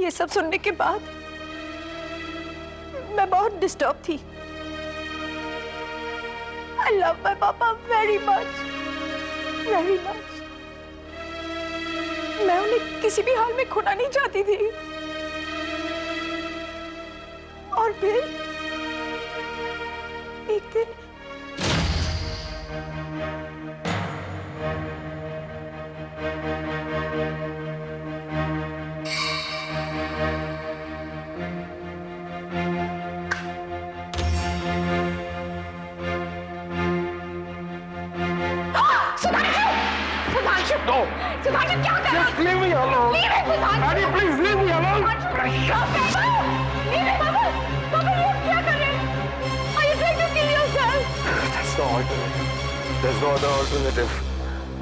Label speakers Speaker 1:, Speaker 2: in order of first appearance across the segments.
Speaker 1: ये सब सुनने के बाद मैं बहुत डिस्टर्ब थी। I love my पापा very much, very much. मैं उन्हें किसी भी हाल में खोना नहीं चाहती थी। और फिर एक दिन
Speaker 2: No.
Speaker 1: सुधांशु क्या कर रहा है?
Speaker 2: Just leave me alone.
Speaker 1: Leave it, Sudhanshu.
Speaker 2: Daddy, please leave me alone.
Speaker 1: पापा, leave it, पापा. पापा, ये क्या कर रहे हैं? Are you trying to kill yourself?
Speaker 2: That's no alternative. There's no other alternative.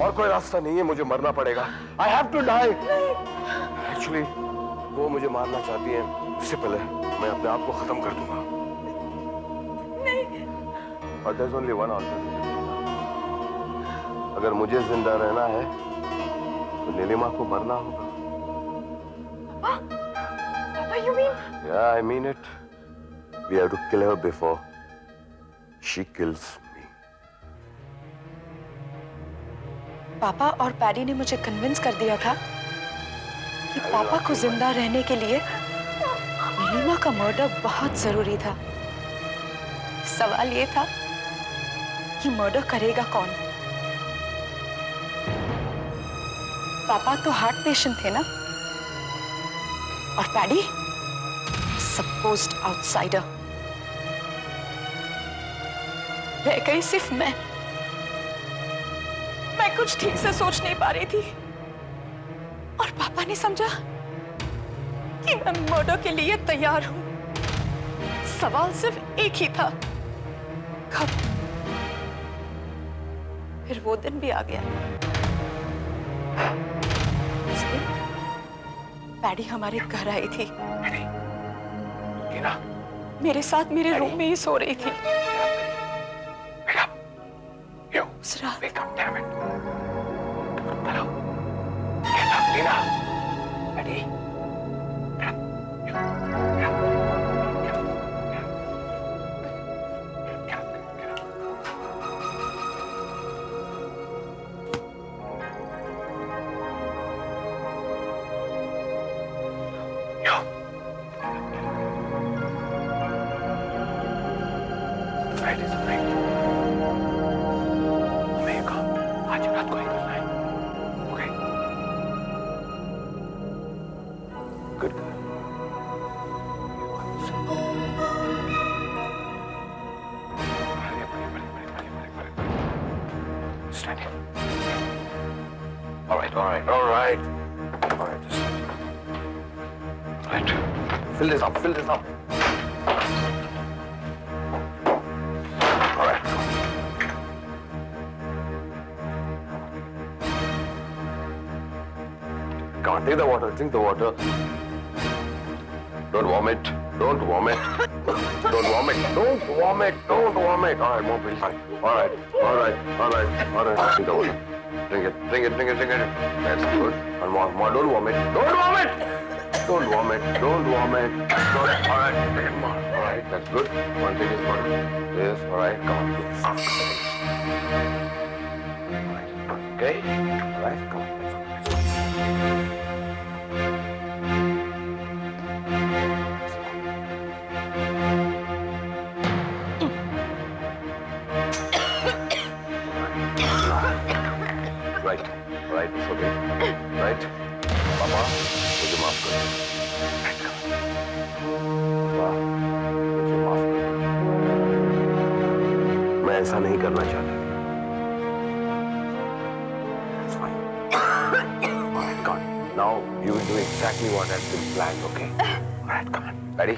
Speaker 2: और कोई रास्ता नहीं है, मुझे मरना पड़ेगा. I have to die. Actually, वो मुझे मारना चाहती है. इससे पहले मैं अपने आप को खत्म कर दूंगा.
Speaker 1: नहीं.
Speaker 2: But there's only one alternative. अगर मुझे जिंदा रहना है तो नीलिमा को मरना होगा.
Speaker 1: पापा, you mean?
Speaker 2: Yeah, I mean it. We have to kill her before she kills me.
Speaker 1: पापा और पैडी ने मुझे कन्विंस कर दिया था कि पापा को जिंदा रहने के लिए नीलिमा का मर्डर बहुत जरूरी था. सवाल ये था कि मर्डर करेगा कौन. पापा तो हार्ट पेशेंट थे ना, और पैडी सपोज्ड आउटसाइडर. रह गई सिर्फ मैं कुछ ठीक से सोच नहीं पा रही थी, और पापा ने समझा कि मैं मर्डर के लिए तैयार हूं. सवाल सिर्फ एक ही था, कब. फिर वो दिन भी आ गया. पैडी हमारे घर आई थी. मेरे साथ मेरे रूम में ही सो रही थी. उस रात
Speaker 2: All right. Fill this up. All right. Come on, take the water. Drink the water. Don't vomit. Don't vomit. Don't vomit. All right, more please. All right. Drink the water. Drink it. That's good. And more. Don't vomit. All right, take it more. All right, that's good. One take this water. Yes, all right, come on. All right. Okay? All right, come on. Let's go. Right, it's okay. Right? पापा, मुझे माफ कर दो. पापा, मुझे माफ कर दो. मैं ऐसा नहीं करना चाहता. It's fine. All right, come on. Now you will do exactly what has been planned, okay? All right, come on. Ready?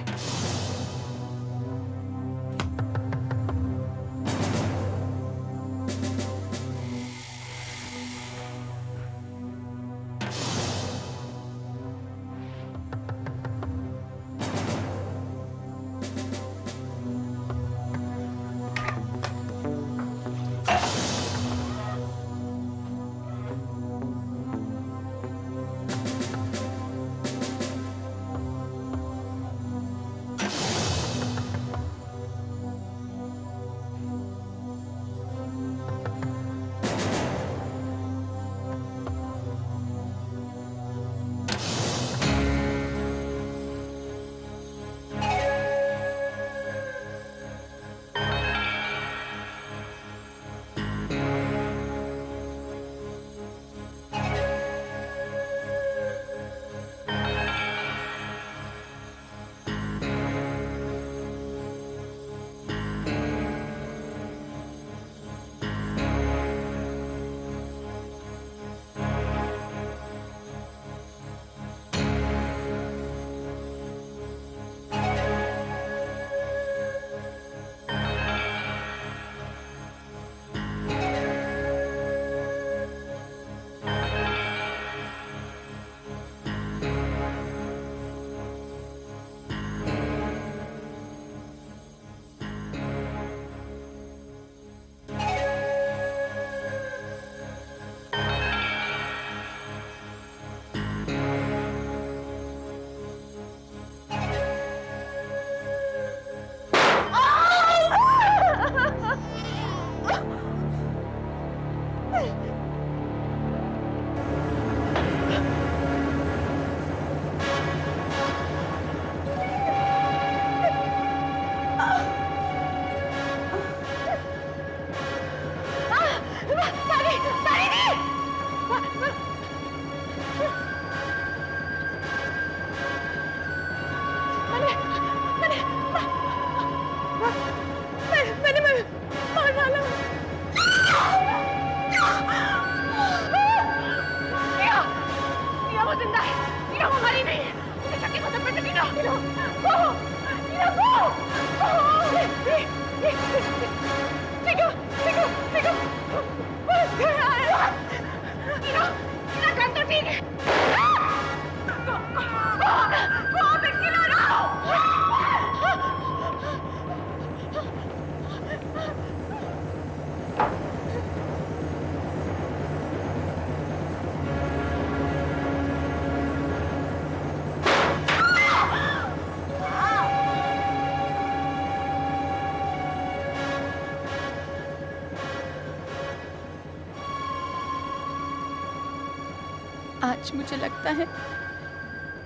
Speaker 1: आज मुझे लगता है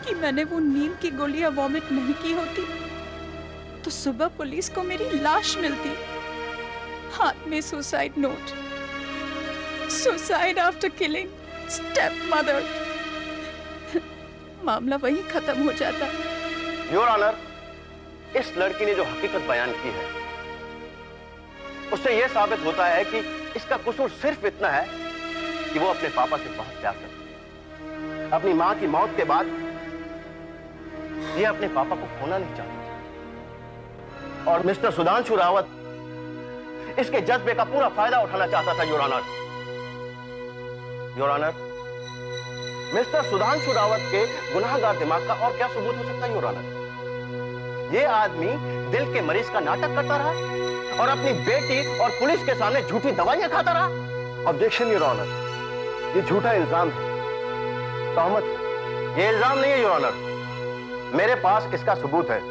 Speaker 1: कि मैंने वो नींद की गोलियां वॉमिट नहीं की होती तो सुबह पुलिस को मेरी लाश मिलती, हाथ में suicide note, suicide after killing step mother. मामला वहीं खत्म हो जाता।
Speaker 3: योर ऑनर, इस लड़की ने जो हकीकत बयान की है उससे यह साबित होता है कि इसका कसूर सिर्फ इतना है कि वो अपने पापा से बहुत प्यार करती है। अपनी मां की मौत के बाद ये अपने पापा को खोना नहीं चाहती और मिस्टर सुधांशु रावत इसके जज्बे का पूरा फायदा उठाना चाहता था। Your honour, your honour, mister Sudhanshu Rawat के गुनाहगार दिमाग का और क्या सबूत हो सकता है। योर ऑनर, ये आदमी दिल के मरीज का नाटक करता रहा और अपनी बेटी और पुलिस के सामने झूठी दवाइयां खाता रहा। ऑब्जेक्शन योर ऑनर, ये झूठा इल्जाम है, तहमत। ये इल्जाम नहीं है योर ऑनर, मेरे पास इसका सबूत है।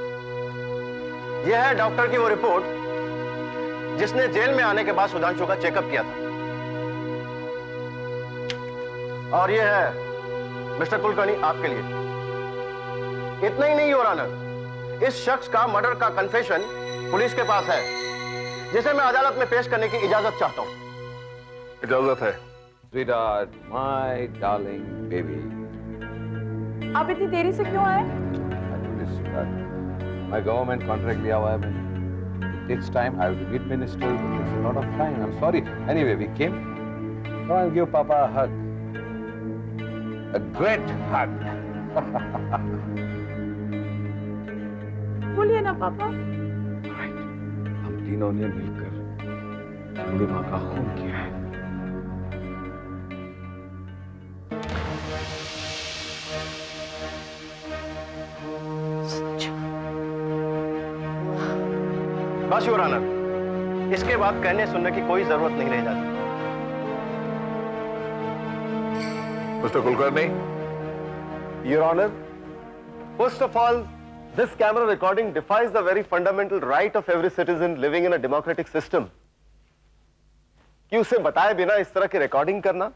Speaker 3: यह है डॉक्टर की वो रिपोर्ट जिसने जेल में आने के बाद सुधांशु का चेकअप किया था। और यह है मिस्टर कुलकर्णी आपके लिए। इतना ही नहीं योर ऑनर, इस शख्स का मर्डर का कन्फेशन पुलिस के पास है जिसे मैं अदालत में पेश करने की इजाजत चाहता हूं।
Speaker 2: इजाजत है।
Speaker 4: Sweetheart, my darling baby.
Speaker 1: आप इतनी देरी से क्यों आए?
Speaker 4: Actually, sweetheart, my government contract लिया हुआ है मैंने. It takes time. I have to meet minister. It takes a lot of time. I'm sorry. Anyway, we came. Come on, give Papa a hug. A great hug.
Speaker 1: बोलिए ना पापा।
Speaker 4: हम तीनों ने मिलकर बूढ़ी माँ का खून किया है।
Speaker 3: बस योर ऑनर, इसके बाद कहने सुनने की कोई जरूरत नहीं रह जाती।
Speaker 2: Mister Kulkarni.
Speaker 3: Your Honor, first of all, this camera recording defies the very fundamental right of every citizen living in a democratic system. कि उसे बताए बिना इस तरह की रिकॉर्डिंग करना,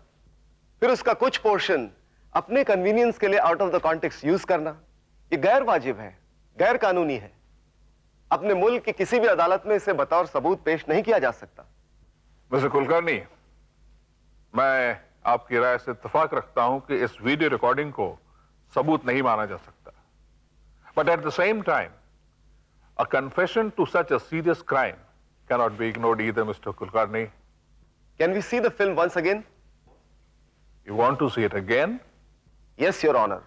Speaker 3: फिर उसका कुछ पोर्शन अपने कन्वीनियंस के लिए out of the context use करना, ये गैर वाजिब है, गैर कानूनी है। अपने मुल्क की किसी भी अदालत में इसे बतौर सबूत पेश नहीं किया जा सकता।
Speaker 2: मिस्टर कुलकर्णी, मैं आपकी राय से इत्तेफाक रखता हूं कि इस वीडियो रिकॉर्डिंग को सबूत नहीं माना जा सकता। But at the same time a confession to such a serious crime cannot be ignored either. Mister Kulkarni,
Speaker 3: can we see the film once again?
Speaker 2: You want to see it again?
Speaker 3: Yes, Your Honor.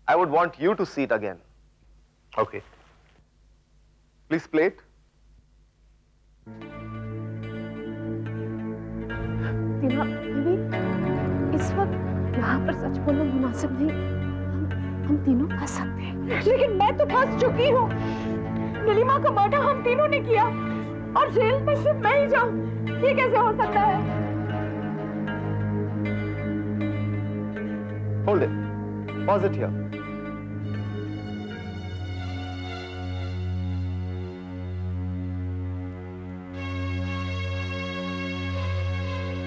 Speaker 3: I would want you to see it again.
Speaker 2: Okay.
Speaker 3: Please play it.
Speaker 5: टीना, दीदी, इस वक्त यहाँ पर सच बोलना मुनासिब नहीं। हम तीनों फंस सकते हैं।
Speaker 1: लेकिन मैं तो फंस चुकी हूँ। नीलिमा का मर्डर हम तीनों ने किया और जेल में सिर्फ मैं ही जाऊँ, ये कैसे हो सकता है?
Speaker 3: Hold it. Pause it here.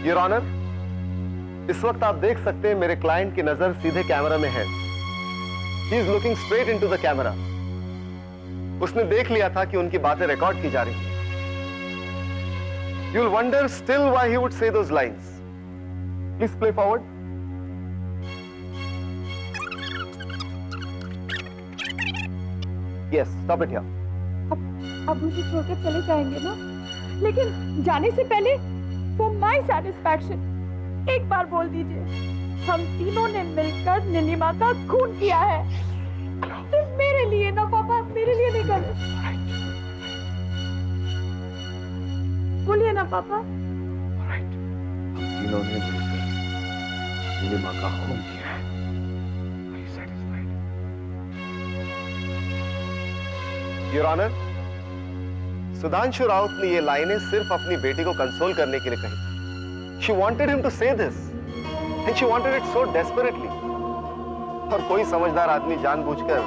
Speaker 3: Your Honor, इस वक्त आप देख सकते हैं मेरे क्लाइंट की नजर सीधे कैमरा में है। He is looking straight into the camera. उसने देख लिया था कि उनकी बातें रिकॉर्ड की जा रही हैं। You'll wonder still why he would say those lines. Please play forward. Yes, stop it here.
Speaker 5: अब मुझे छोड़कर चले जाएंगे ना?
Speaker 1: लेकिन जाने से पहले for my satisfaction एक बार बोल दीजिए, हम तीनों ने मिलकर नीलिमा का खून किया है। सिर्फ मेरे लिए ना पापा, मेरे लिए नहीं कर। बोलिए ना पापा।
Speaker 4: हम तीनों ने मिलकर बूढ़ी माँ का खून किया है। Are you satisfied?
Speaker 3: Your Honor, Sudhanshu Raut ने ये लाइनें सिर्फ अपनी बेटी को कंसोल करने के लिए कही। She wanted him to say this, and she wanted it so desperately. और कोई समझदार आदमी जानबूझकर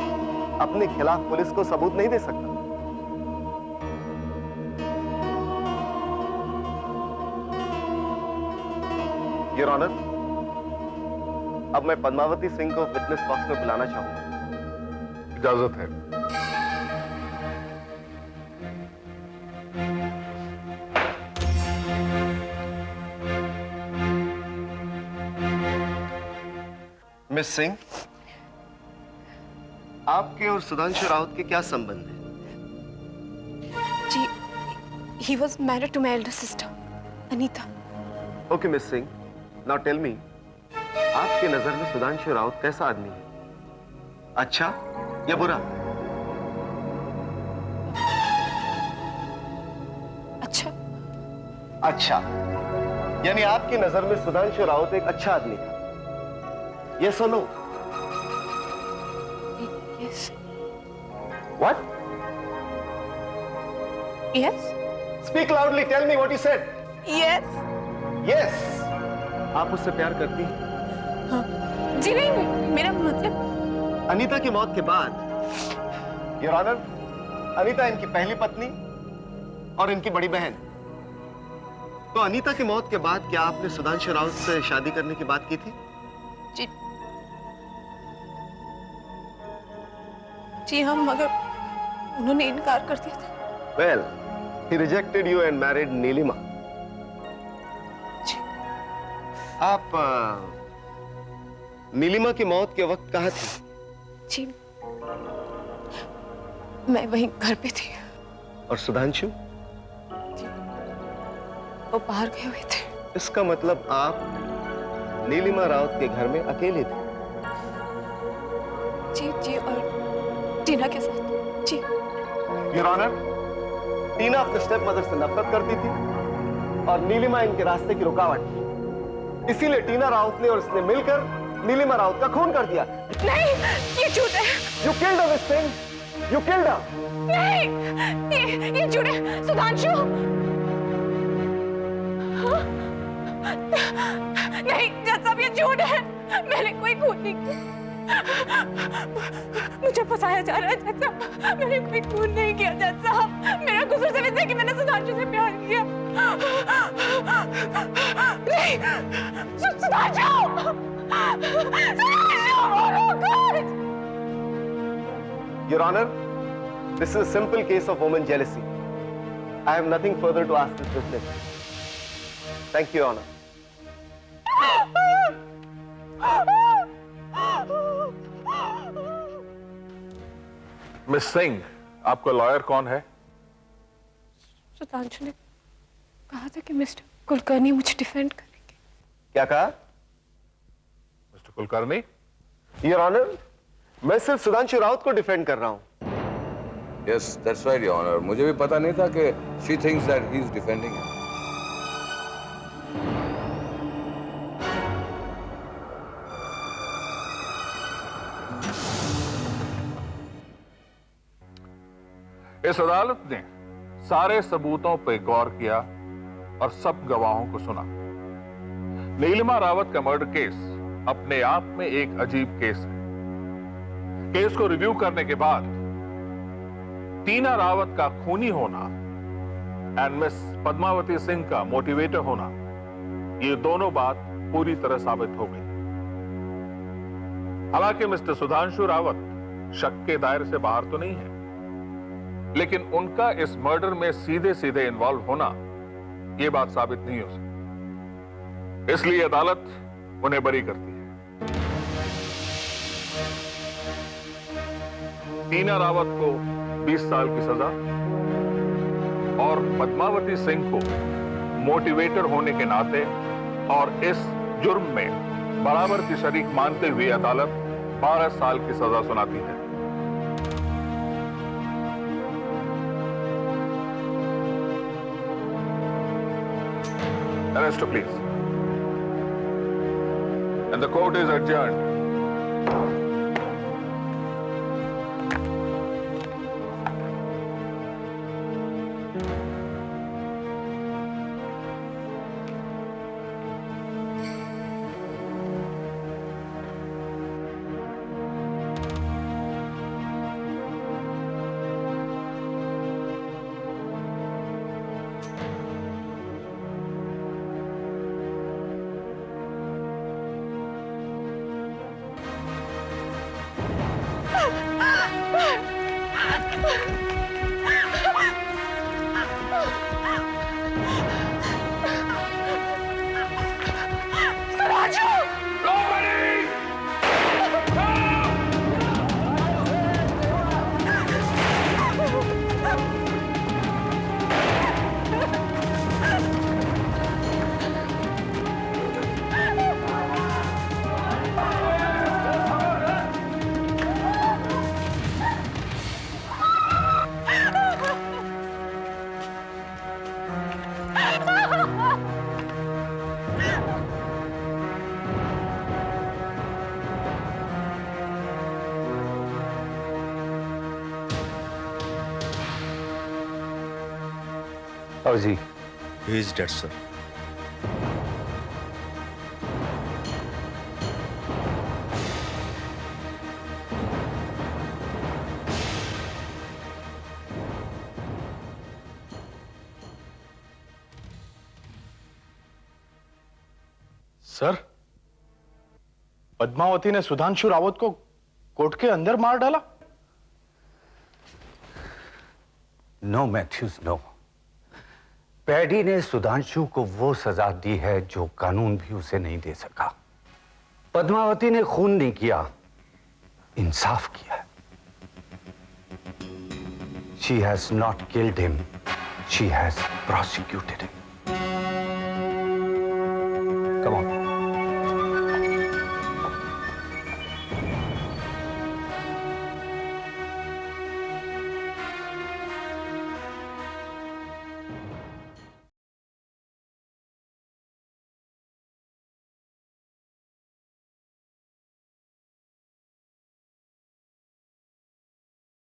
Speaker 3: अपने खिलाफ पुलिस को सबूत नहीं दे सकता। Your Honor, अब मैं पद्मावती सिंह को विटनेस बॉक्स में बुलाना चाहूंगा।
Speaker 2: इजाजत है।
Speaker 3: मिस सिंह, आपके और सुधांशु राउत के क्या संबंध है?
Speaker 5: जी, he was married to my elder sister, Anita.
Speaker 3: Okay miss Singh, now tell me, आपकी नजर में सुधांशु राउत कैसा आदमी है? अच्छा या बुरा?
Speaker 5: अच्छा।
Speaker 3: अच्छा, यानी आपकी नजर में सुधांशु राउत एक अच्छा आदमी था? ये सुनो।
Speaker 5: Yes.
Speaker 3: What?
Speaker 5: Yes.
Speaker 3: Speak loudly. Tell me what you said.
Speaker 5: Yes.
Speaker 3: Yes. आप उससे प्यार करती हैं?
Speaker 5: जी नहीं, मेरा मतलब।
Speaker 3: अनीता की मौत के बाद, योर ऑनर, अनीता इनकी पहली पत्नी और इनकी बड़ी बहन। तो अनीता की मौत के बाद क्या आपने सुधांशु राउत से शादी करने की बात की थी?
Speaker 5: जी, जी हाँ, मगर उन्होंने इनकार कर दिया था।
Speaker 3: Well, he rejected you and married Nilima.
Speaker 5: जी।
Speaker 3: आप नीलिमा की मौत के वक्त कहाँ थी?
Speaker 5: जी, मैं वहीं घर पे थी।
Speaker 3: और सुधांशु?
Speaker 5: वो बाहर गए हुए थे।
Speaker 3: इसका मतलब आप नीलिमा राउत के घर में अकेले थे?
Speaker 5: जी जी, और टीना के साथ। जी।
Speaker 3: योर ऑनर, टीना अपने स्टेप मदर से नफरत करती थी और नीलिमा इनके रास्ते की रुकावट थी। इसीलिए टीना राउत ने और इसने मिलकर नीलिमा राउत का खून कर दिया।
Speaker 5: नहीं, ये झूठ है।
Speaker 3: You killed her, Miss Singh. You killed her.
Speaker 5: नहीं, ये झूठ है, सुधांशु। हाँ? नहीं, जज साहब, ये झूठ है। मैंने कोई खून नहीं किया। मुझे फंसाया जा रहा है जज साहब। मैंने कोई खून नहीं किया जज साहब। मेरा कसूर सिर्फ इसलिए कि मैंने सुधांशु से प्यार किया। नहीं, Sudhanshu!
Speaker 3: Your Honor, this is a simple case of woman jealousy. I have nothing further to ask this witness. Thank you, Your Honor.
Speaker 2: Miss Singh, आपका लॉयर कौन है?
Speaker 5: सुधांशु ने कहा था कि मिस्टर कुलकर्णी मुझे डिफेंड करेंगे।
Speaker 3: क्या कहा?
Speaker 2: मिस्टर कुलकर्णी?
Speaker 3: Your Honor, मैं सिर्फ सुधांशु राउत को डिफेंड कर रहा हूँ।
Speaker 4: Yes, that's right, Your Honor. मुझे भी पता नहीं था कि she thinks that he's defending him.
Speaker 2: इस अदालत ने सारे सबूतों पर गौर किया और सब गवाहों को सुना। नीलिमा रावत का मर्डर केस अपने आप में एक अजीब केस है। केस को रिव्यू करने के बाद टीना रावत का खूनी होना एंड मिस पद्मावती सिंह का मोटिवेटर होना, ये दोनों बात पूरी तरह साबित हो गई। हालांकि मिस्टर सुधांशु रावत शक के दायरे से बाहर तो नहीं है, लेकिन उनका इस मर्डर में सीधे सीधे इन्वॉल्व होना यह बात साबित नहीं हो सकती। इसलिए अदालत उन्हें बरी करती है। टीना रावत को 20 साल की सजा और पद्मावती सिंह को मोटिवेटर होने के नाते और इस जुर्म में बराबर की शरीक मानते हुए अदालत 12 साल की सजा सुनाती है। Arrest, please. And the court is adjourned.
Speaker 4: How is he?
Speaker 6: He is dead, sir.
Speaker 7: Sir, Padmavati ने सुधांशु रावत को कोर्ट के अंदर मार डाला?
Speaker 4: No Mathews, no. पैडी ने सुधांशु को वो सजा दी है जो कानून भी उसे नहीं दे सका। पद्मावती ने खून नहीं किया, इंसाफ किया है। She has not killed him. She has prosecuted him. Come on.